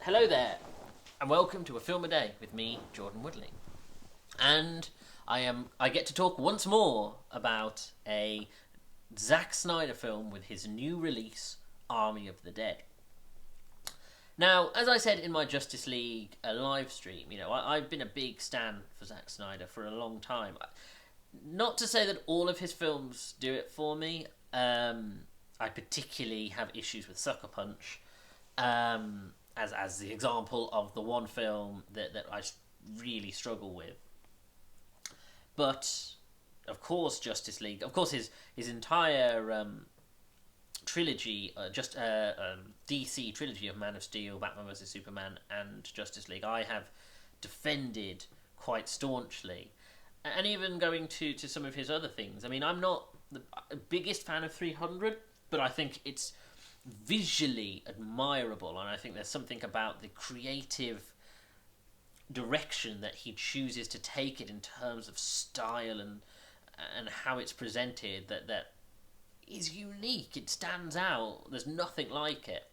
Hello there, and welcome to A Film a Day with me, Jordan Woodley. And I get to talk once more about a Zack Snyder film with his new release, Army of the Dead. Now, as I said in my Justice League live stream, I've been a big stan for Zack Snyder for a long time. Not to say that all of his films do it for me. I particularly have issues with Sucker Punch. As the example of the one film that I really struggle with. But of course, Justice League, of course, his entire trilogy, DC trilogy of Man of Steel, Batman vs Superman, and Justice League, I have defended quite staunchly, and even going to some of his other things. I mean, I'm not the biggest fan of 300, but I think it's visually admirable, and I think there's something about the creative direction that he chooses to take it in terms of style and how it's presented that is unique. It stands out. There's nothing like it.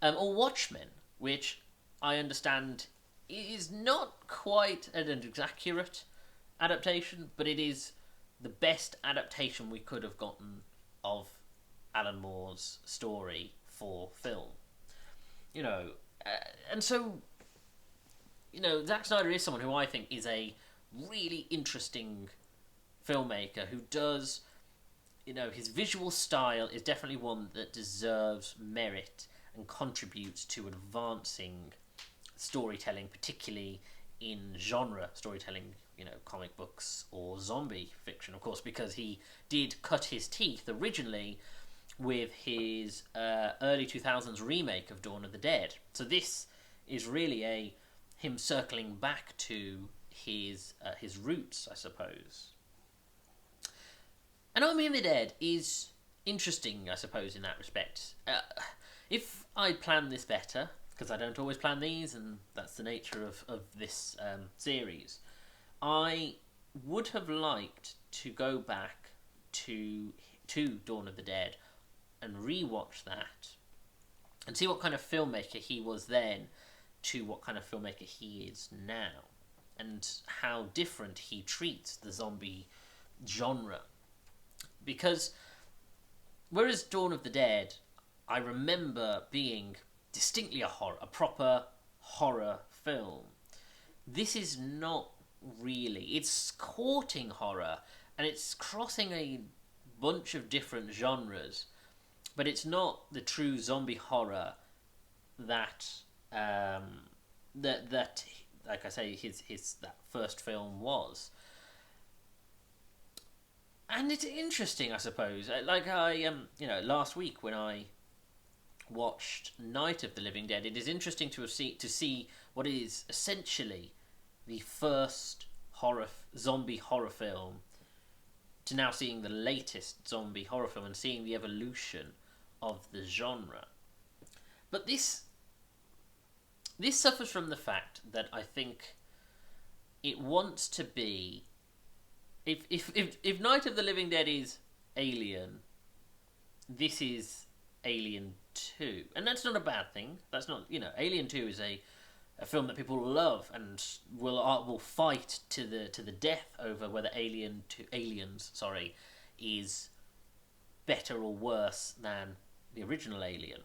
Or Watchmen, which I understand is not quite an accurate adaptation, but it is the best adaptation we could have gotten of Alan Moore's story for film. And so, Zack Snyder is someone who I think is a really interesting filmmaker who does, his visual style is definitely one that deserves merit and contributes to advancing storytelling, particularly in genre storytelling, comic books or zombie fiction, of course, because he did cut his teeth originally with his early 2000s remake of Dawn of the Dead. So this is really him circling back to his roots, I suppose. And Army of the Dead is interesting, I suppose, in that respect. If I'd planned this better, because I don't always plan these, and that's the nature of this series, I would have liked to go back to Dawn of the Dead and rewatch that and see what kind of filmmaker he was then to what kind of filmmaker he is now, and how different he treats the zombie genre. Because whereas Dawn of the Dead, I remember being distinctly a proper horror film, this is not really. It's courting horror, and it's crossing a bunch of different genres, but it's not the true zombie horror that like I say, his that first film was. And it's interesting, I suppose. Last week when I watched Night of the Living Dead, it is interesting to see what is essentially the first zombie horror film to now seeing the latest zombie horror film and seeing the evolution of the genre. But this suffers from the fact that I think it wants to be. If Night of the Living Dead is Alien, this is Alien 2. And that's not a bad thing. That's not, Alien 2 is a film that people love and will fight to the death over whether Aliens is better or worse than the original Alien.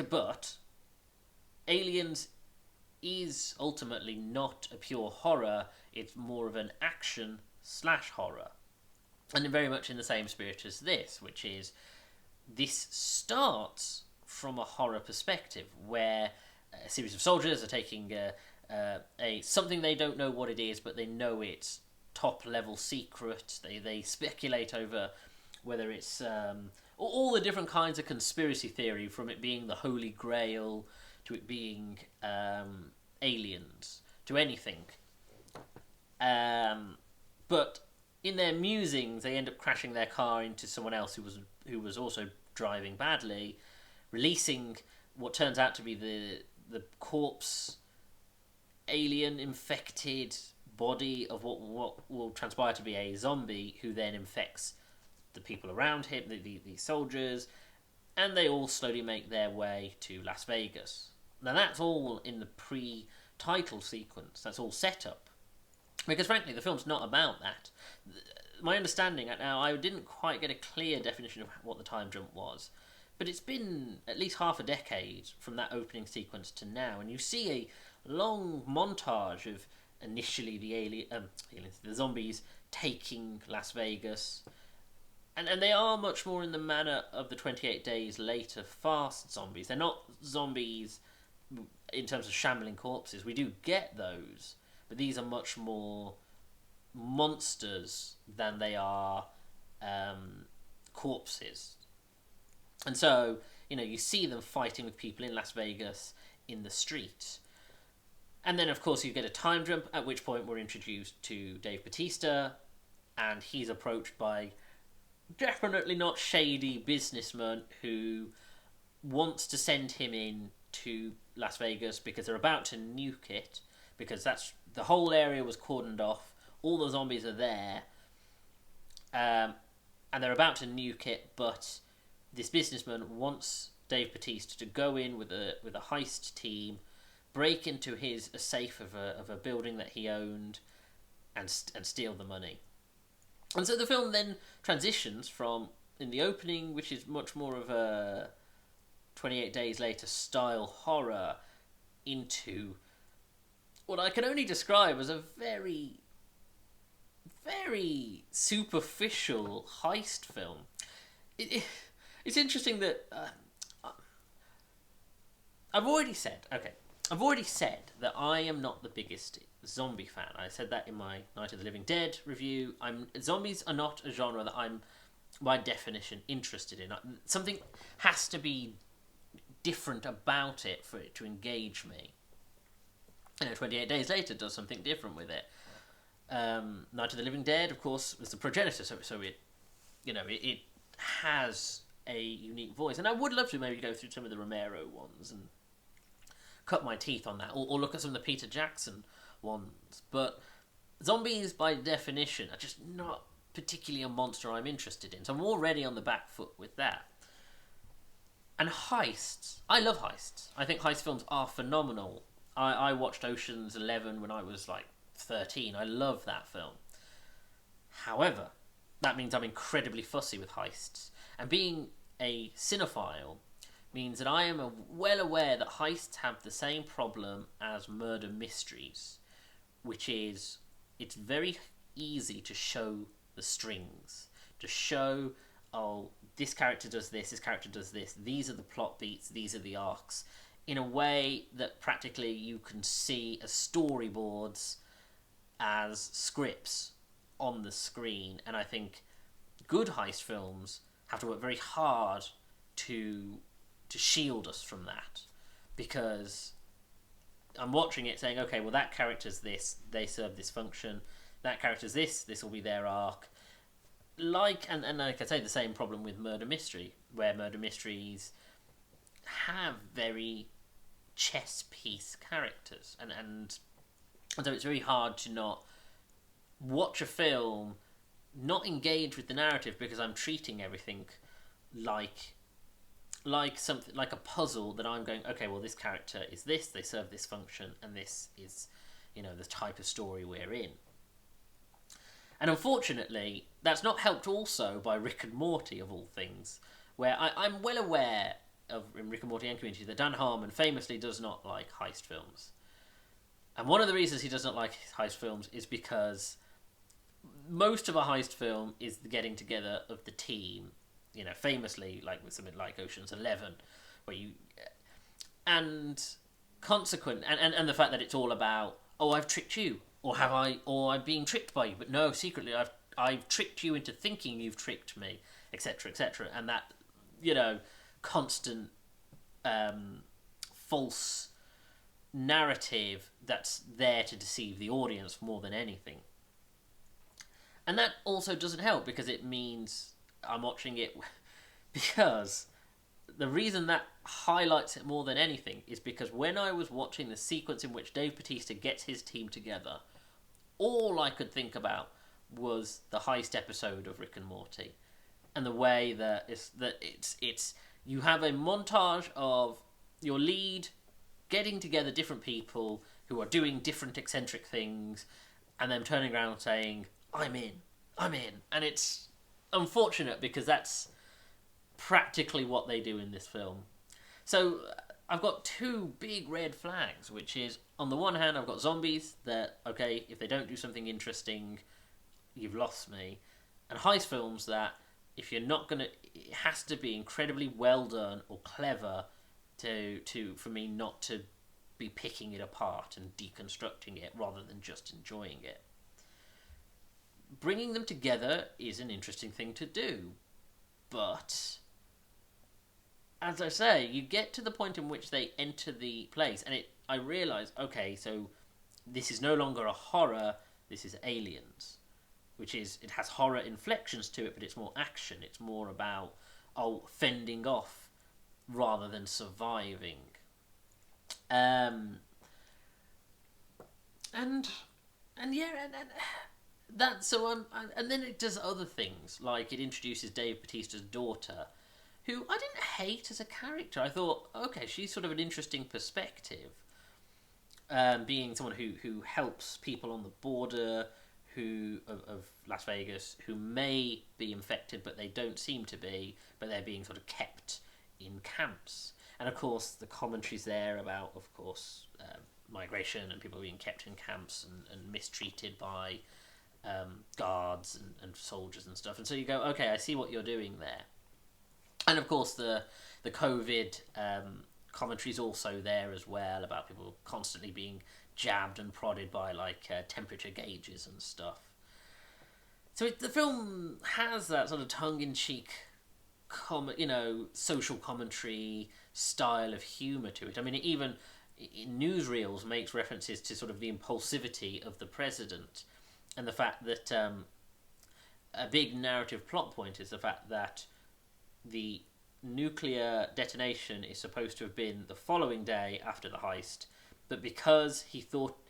But Aliens is ultimately not a pure horror. It's more of an action/horror, and very much in the same spirit as this, which is this starts from a horror perspective where a series of soldiers are taking something they don't know what it is, but they know it's top level secret. They speculate over whether it's all the different kinds of conspiracy theory, from it being the Holy Grail to it being aliens to anything. But in their musings, they end up crashing their car into someone else who was also driving badly, releasing what turns out to be the corpse alien infected body of what will transpire to be a zombie, who then infects the people around him, the soldiers, and they all slowly make their way to Las Vegas. Now that's all in the pre-title sequence. That's all set up. Because frankly, the film's not about that. My understanding, now I didn't quite get a clear definition of what the time jump was, but it's been at least half a decade from that opening sequence to now, and you see a long montage of initially the zombies taking Las Vegas, and they are much more in the manner of the 28 Days Later fast zombies. They're not zombies in terms of shambling corpses. We do get those, but these are much more monsters than they are corpses. And so, you see them fighting with people in Las Vegas in the street. And then, of course, you get a time jump, at which point we're introduced to Dave Bautista, and he's approached by definitely not shady businessman who wants to send him in to Las Vegas because they're about to nuke it, because that's the whole area was cordoned off, all the zombies are there, and they're about to nuke it, but this businessman wants Dave Bautista to go in with a heist team, break into a safe of a building that he owned, and steal the money. And so the film then transitions from, in the opening, which is much more of a 28 Days Later style horror, into what I can only describe as a very, very superficial heist film. It's interesting that I've already said that I am not the biggest zombie fan. I said that in my Night of the Living Dead review. Zombies are not a genre that I'm, by definition, interested in. Something has to be different about it for it to engage me. 28 Days Later does something different with it. Night of the Living Dead, of course, was the progenitor, so it has a unique voice. And I would love to maybe go through some of the Romero ones and cut my teeth on that, or look at some of the Peter Jackson ones. But zombies, by definition, are just not particularly a monster I'm interested in. So I'm already on the back foot with that. And heists. I love heists. I think heist films are phenomenal. I watched Ocean's 11 when I was 13. I love that film. However, that means I'm incredibly fussy with heists. And being a cinephile means that I am well aware that heists have the same problem as murder mysteries, which is it's very easy to show the strings, to show, this character does this character does this, these are the plot beats, these are the arcs, in a way that practically you can see as storyboards, as scripts on the screen. And I think good heist films have to work very hard to shield us from that, because I'm watching it saying, okay, well, that character's this, they serve this function, that character's this will be their arc. And like I say, the same problem with murder mystery, where murder mysteries have very chess piece characters, and so it's very hard to not watch a film, not engage with the narrative, because I'm treating everything like something like a puzzle that I'm going, okay, well, this character is this, they serve this function, and this is, the type of story we're in. And unfortunately, that's not helped also by Rick and Morty, of all things, where I'm well aware of, in Rick and Morty and Community, that Dan Harmon famously does not like heist films. And one of the reasons he does not like heist films is because most of a heist film is the getting together of the team, famously, like with something like Ocean's 11, where and the fact that it's all about, I've tricked you, or I'm being tricked by you, but no, secretly I've tricked you into thinking you've tricked me, etc., etc., and that, constant false narrative that's there to deceive the audience more than anything. And that also doesn't help, because it means I'm watching it, because the reason that highlights it more than anything is because when I was watching the sequence in which Dave Bautista gets his team together, all I could think about was the heist episode of Rick and Morty, and the way that it's You have a montage of your lead getting together different people who are doing different eccentric things, and them turning around and saying, I'm in. And it's unfortunate because that's practically what they do in this film. So I've got two big red flags, which is, on the one hand, I've got zombies that, okay, if they don't do something interesting, you've lost me. And heist films that, if you're not going to, it has to be incredibly well done or clever for me not to be picking it apart and deconstructing it rather than just enjoying it. Bringing them together is an interesting thing to do, but as I say, you get to the point in which they enter the place, and I realise, okay, so this is no longer a horror, this is Aliens, which is, it has horror inflections to it, but it's more action, it's more about, fending off rather than surviving. And that's so. And then it does other things, like it introduces Dave Bautista's daughter, who I didn't hate as a character. I thought, okay, she's sort of an interesting perspective, being someone who helps people on the border of Las Vegas who may be infected, but they don't seem to be, but they're being sort of kept in camps. And of course, the commentary's there about, of course, migration and people being kept in camps and mistreated by guards and soldiers and stuff. And so you go, okay, I see what you're doing there. And of course, the COVID commentary's also there as well, about people constantly being jabbed and prodded by temperature gauges and stuff. So the film has that sort of tongue-in-cheek, social commentary style of humour to it. I mean, it even in newsreels makes references to sort of the impulsivity of the president, and the fact that a big narrative plot point is the fact that the nuclear detonation is supposed to have been the following day after the heist, but because he thought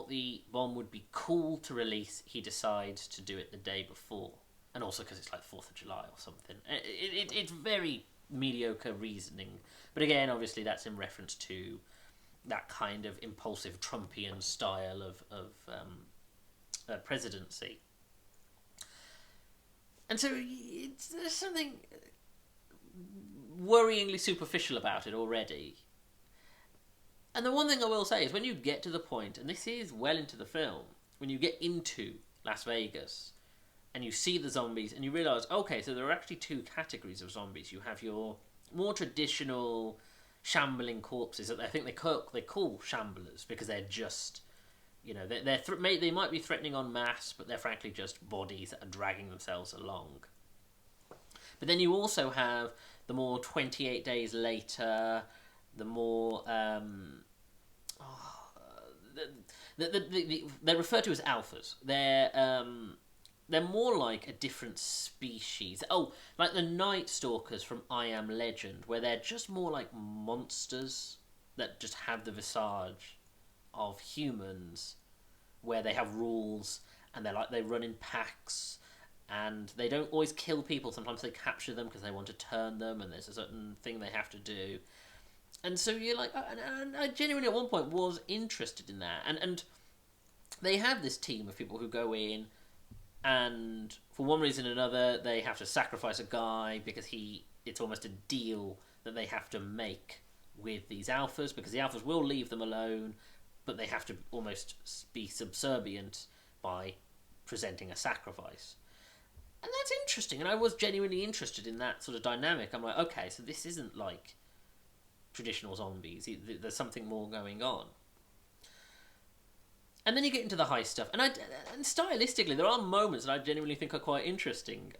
the bomb would be cool to release, he decides to do it the day before. And also because it's like 4th of July or something. It's very mediocre reasoning. But again, obviously that's in reference to that kind of impulsive Trumpian style of presidency. And so there's something worryingly superficial about it already. And the one thing I will say is, when you get to the point, and this is well into the film, when you get into Las Vegas and you see the zombies and you realise, okay, so there are actually two categories of zombies. You have your more traditional shambling corpses that I think they call shamblers because they're just, they might be threatening en masse, but they're frankly just bodies that are dragging themselves along. But then you also have the more 28 days later, the more they're referred to as alphas. They're more like a different species. Oh, like the Night Stalkers from I Am Legend, where they're just more like monsters that just have the visage of humans, where they have rules and they run in packs, and they don't always kill people. Sometimes they capture them because they want to turn them, and there's a certain thing they have to do. And so you're like, and I genuinely at one point was interested in that. And they have this team of people who go in, and for one reason or another, they have to sacrifice a guy because it's almost a deal that they have to make with these alphas, because the alphas will leave them alone, but they have to almost be subservient by presenting a sacrifice. And that's interesting, and I was genuinely interested in that sort of dynamic. I'm like, okay, so this isn't like traditional zombies. There's something more going on. And then you get into the heist stuff, and stylistically, there are moments that I genuinely think are quite interesting.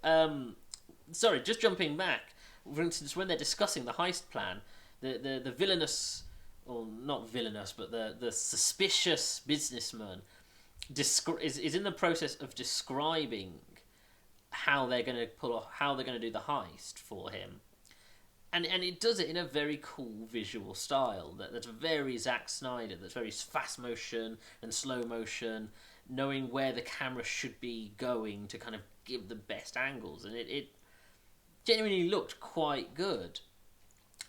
Sorry, just jumping back. For instance, when they're discussing the heist plan, the villainous, or not villainous, but the suspicious businessman is in the process of describing how they're going to do the heist for him. And it does it in a very cool visual style that's very Zack Snyder, that's very fast motion and slow motion, knowing where the camera should be going to kind of give the best angles. And genuinely looked quite good.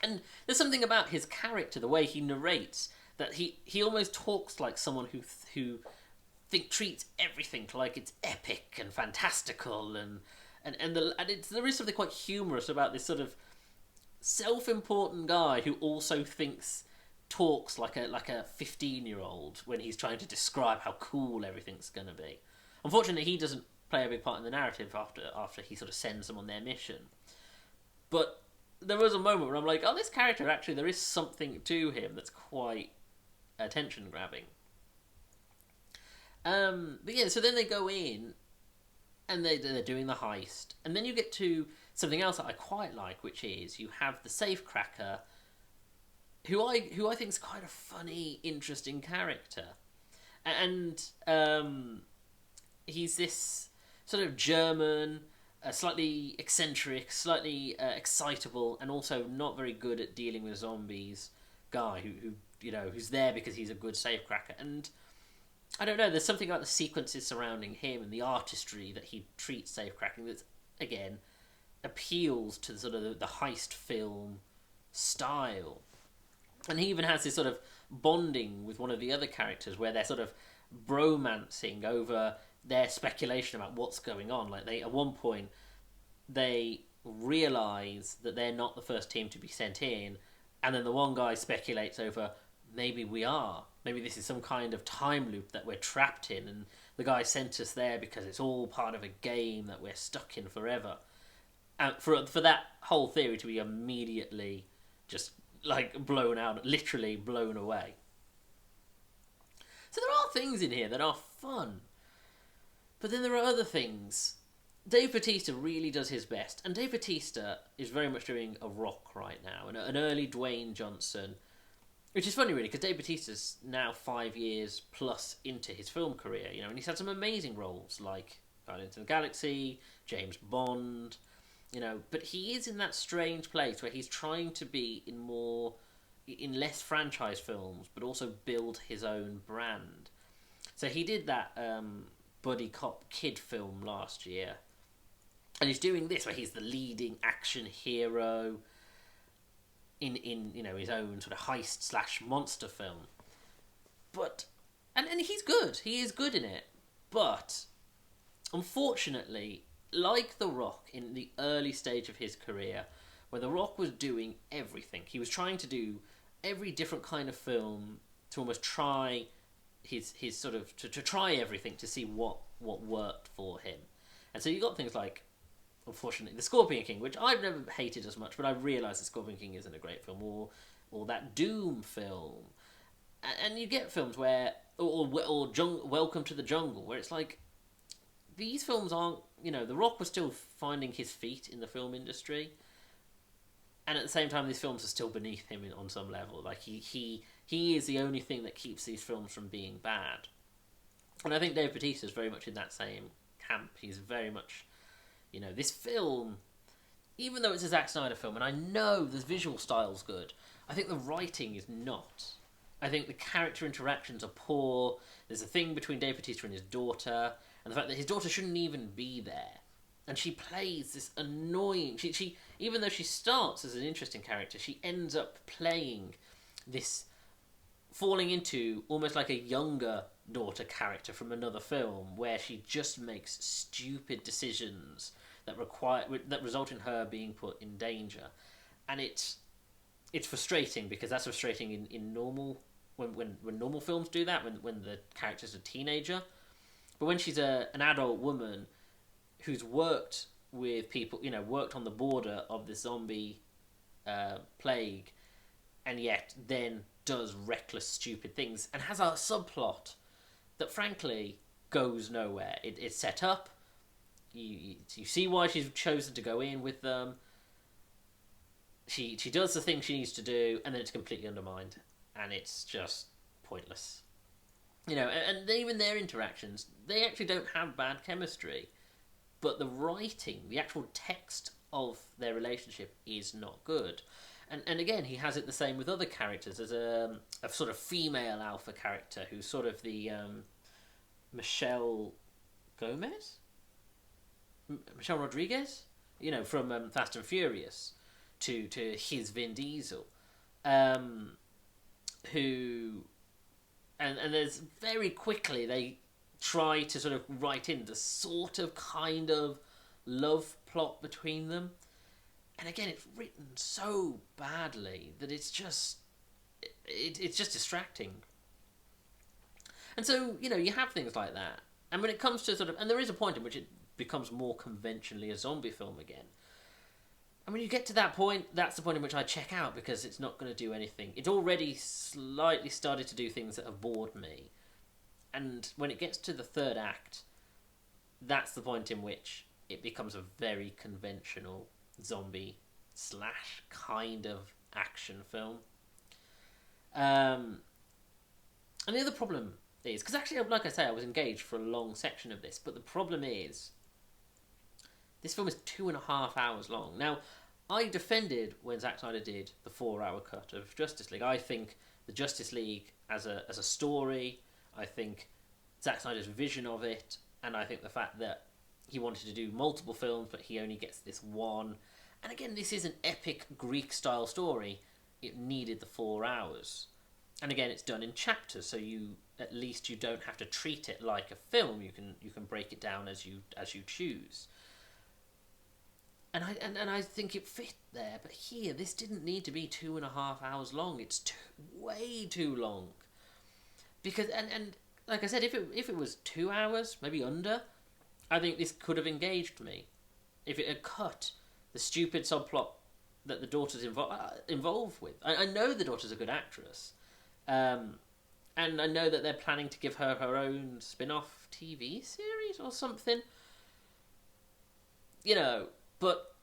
And there's something about his character, the way he narrates, that he almost talks like someone who treats everything like it's epic and fantastical, there is something quite humorous about this sort of self-important guy who also talks like a 15-year-old when he's trying to describe how cool everything's going to be. Unfortunately, he doesn't play a big part in the narrative after he sort of sends them on their mission. But there was a moment where I'm like, oh, this character, actually, there is something to him that's quite attention-grabbing. But yeah, so then they go in, and they're doing the heist. And then you get to something else that I quite like, which is you have the safecracker, who I think is quite a funny, interesting character. And he's this sort of German, slightly eccentric, slightly excitable, and also not very good at dealing with zombies guy who's there because he's a good safecracker. And I don't know, there's something about the sequences surrounding him and the artistry that he treats safecracking that, again, appeals to sort of the heist film style. And he even has this sort of bonding with one of the other characters where they're sort of bromancing over their speculation about what's going on. Like, at one point, they realise that they're not the first team to be sent in, and then the one guy speculates over, maybe we are. Maybe this is some kind of time loop that we're trapped in, and the guy sent us there because it's all part of a game that we're stuck in forever. And for that whole theory to be immediately just like blown out, literally blown away. So there are things in here that are fun, but then there are other things. Dave Bautista really does his best, and Dave Bautista is very much doing a Rock right now, an early Dwayne Johnson, which is funny really, because Dave Bautista's now 5 years plus into his film career, and he's had some amazing roles like Guardians of the Galaxy, James Bond, but he is in that strange place where he's trying to be in less franchise films, but also build his own brand. So he did that buddy cop kid film last year, and he's doing this where he's the leading action hero in his own sort of heist / monster film. But and he's good. He is good in it. But unfortunately, like The Rock in the early stage of his career, where The Rock was doing everything, he was trying to do every different kind of film to almost try his sort of to try everything to see what worked for him. And so you got things like, unfortunately, The Scorpion King, which I've never hated as much, but I've realised The Scorpion King isn't a great film, or that Doom film. And you get films where, or Welcome to the Jungle, where it's like, these films aren't, The Rock was still finding his feet in the film industry, and at the same time, these films are still beneath him on some level. Like, he is the only thing that keeps these films from being bad. And I think Dave Bautista is very much in that same camp. He's very much, this film, even though it's a Zack Snyder film, and I know the visual style's good, I think the writing is not. I think the character interactions are poor. There's a thing between Dave Bautista and his daughter, and the fact that his daughter shouldn't even be there. And she plays this annoying... She even though she starts as an interesting character, she ends up playing this... falling into almost like a younger daughter character from another film, where she just makes stupid decisions that result in her being put in danger. And it's frustrating, because that's frustrating in normal... When normal films do that, when the character's a teenager. But when she's an adult woman who's worked with people, worked on the border of the zombie plague, and yet then does reckless, stupid things, and has a subplot that frankly goes nowhere. It's set up, you see why she's chosen to go in with them, she does the thing she needs to do, and then it's completely undermined, and it's just pointless. And even their interactions, they actually don't have bad chemistry, but the writing, the actual text of their relationship is not good. And again, he has it the same with other characters. There's a sort of female alpha character who's sort of the Michelle Gomez? Michelle Rodriguez? from Fast and Furious to his Vin Diesel, who and there's very quickly they try to sort of write in the sort of kind of love plot between them, and again it's written so badly that it's just distracting. And so you have things like that, and when it comes to and there is a point in which it becomes more conventionally a zombie film again. And when you get to that point, that's the point in which I check out, because it's not going to do anything. It's already slightly started to do things that have bored me. And when it gets to the third act, that's the point in which it becomes a very conventional zombie / kind of action film. And the other problem is, because actually, like I say, I was engaged for a long section of this, but the problem is, this film is 2.5 hours long. Now, I defended when Zack Snyder did the 4-hour cut of Justice League. I think the Justice League as a story, I think Zack Snyder's vision of it, and I think the fact that he wanted to do multiple films, but he only gets this one. And again, this is an epic Greek-style story. It needed the 4 hours. And again, it's done in chapters, so at least you don't have to treat it like a film. You can break it down as you choose. And I think it fit there, but here, this didn't need to be 2.5 hours long. It's way too long. Because and like I said, if it was 2 hours, maybe under, I think this could have engaged me. If it had cut the stupid subplot that the daughter's involved with. I know the daughter's a good actress, and I know that they're planning to give her her own spin-off TV series or something. But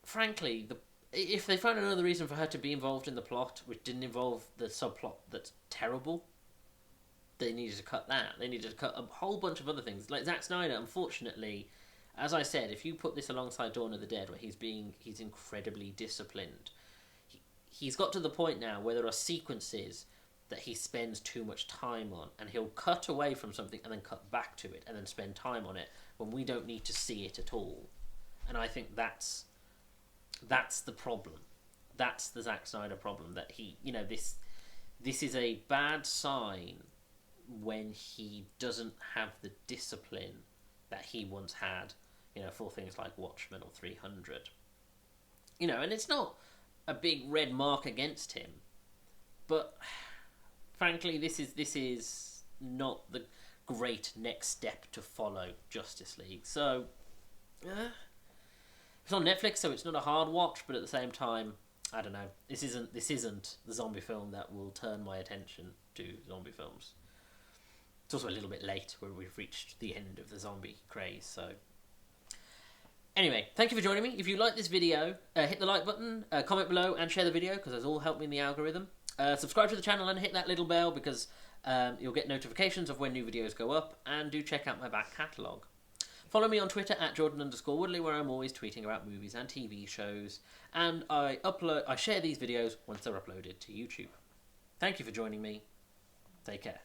frankly, if they found another reason for her to be involved in the plot, which didn't involve the subplot that's terrible, they needed to cut that. They needed to cut a whole bunch of other things. Like Zack Snyder, unfortunately, as I said, if you put this alongside Dawn of the Dead, where he's incredibly disciplined, he's got to the point now where there are sequences that he spends too much time on, and he'll cut away from something and then cut back to it and then spend time on it when we don't need to see it at all. And I think that's the problem. That's the Zack Snyder problem, that this is a bad sign when he doesn't have the discipline that he once had, for things like Watchmen or 300. And it's not a big red mark against him, but frankly, this is not the great next step to follow Justice League. So, it's on Netflix, so it's not a hard watch, but at the same time, I don't know. This isn't the zombie film that will turn my attention to zombie films. It's also a little bit late, where we've reached the end of the zombie craze. So, anyway, thank you for joining me. If you like this video, hit the like button, comment below, and share the video, because those all help me in the algorithm. Subscribe to the channel and hit that little bell, because you'll get notifications of when new videos go up, and do check out my back catalogue. Follow me on Twitter at Jordan_Woodley, where I'm always tweeting about movies and TV shows, and I share these videos once they're uploaded to YouTube. Thank you for joining me. Take care.